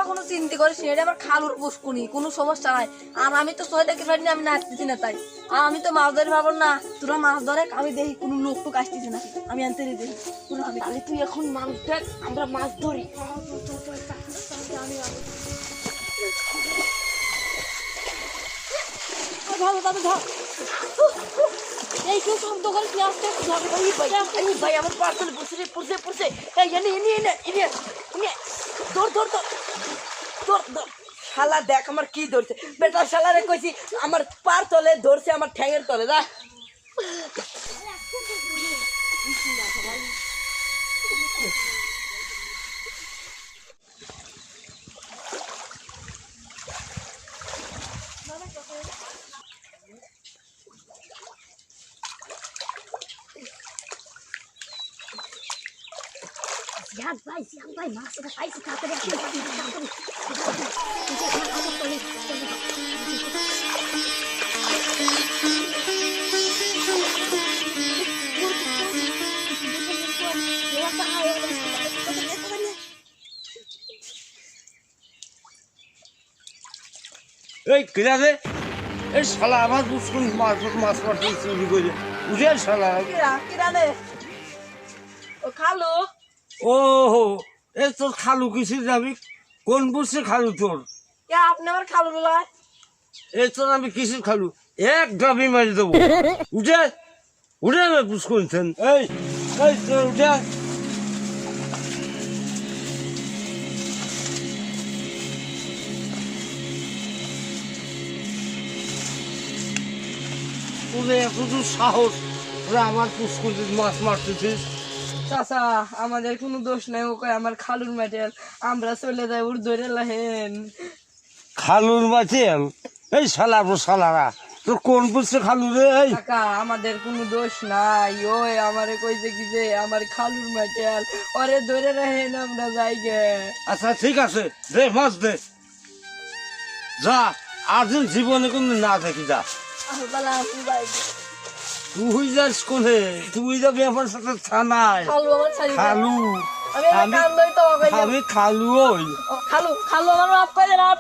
কোনো চিন্তা করিস না, এটা আমার খালুর পুষ্কুনি, কোনো সমস্যা নাই। আর আমি তো ছয় দেখে পারিনি, আমি নাচতেছি না তাই। আর আমি তো মাছ ধরে ভাবো না, তোরা মাছ ধরে, আমি দেখি কোনো লোক তো আসতেছে না, আমি আনতে দেখি। তাহলে তুই এখন মাছ দেখ, আমরা মাছ ধরি। ভালো তবে ধর। এই কেউ শব্দ করে কি আসতে ধর। এই ভাই আমার পার্সেল পড়ছে পড়ছে পড়ছে। এই এনে এনে এনে এনে এনে ধর ধর ধর ধর ধর। শালা দেখ আমার কি ধরছে বেটা, শালারে কইছি আমার পার তলে ধরছে, আমার ঠ্যাঙের তলে। যা Siang bay, masih ada kai sekarang ada yang এই কিরা রে, এই শালা আমার বুঝকুন মাছ মারতে চুরি করে বুঝে শালা। কিরা রে ও খালু? ও হো, এ তোর খালু কিসে যাবি? কোন বুঝছে খালু তোর? কে আপনি আমার খালু লয়? এ তোর আমি কিসের খালু? এক গাবি মারি দেবো। উঠে উঠে বুঝকুনছেন। এই এই তোর উঠে। তোদের এত সাহস, ওরা আমার পুষ্কুল মাছ মারতেছিস? চাচা আমাদের কোনো দোষ নাই, ও কয় আমার খালুর ম্যাটেরিয়াল, আমরা চলে যাই ওর ধরে লাহেন। খালুর মাছেন? এই শালা শালারা, তোর কোন বুঝছে খালু রে? এই কাকা আমাদের কোনো দোষ নাই, ওই আমারে কইছে কি যে আমার খালুর ম্যাটেরিয়াল, ওরে ধরে রাখেন, আমরা যাই গে। আচ্ছা ঠিক আছে, দে মাছ দে, যা। আর দিন জীবনে কোন না দেখি যা। তুই যাস কোনে? তুই যাবি আমার সাথে থানায়। খালু আমার ছাড়ি খালু? আমি কান ধরি তো আমি খালু ওই। খালু খালু আমার মাফ করে দেন।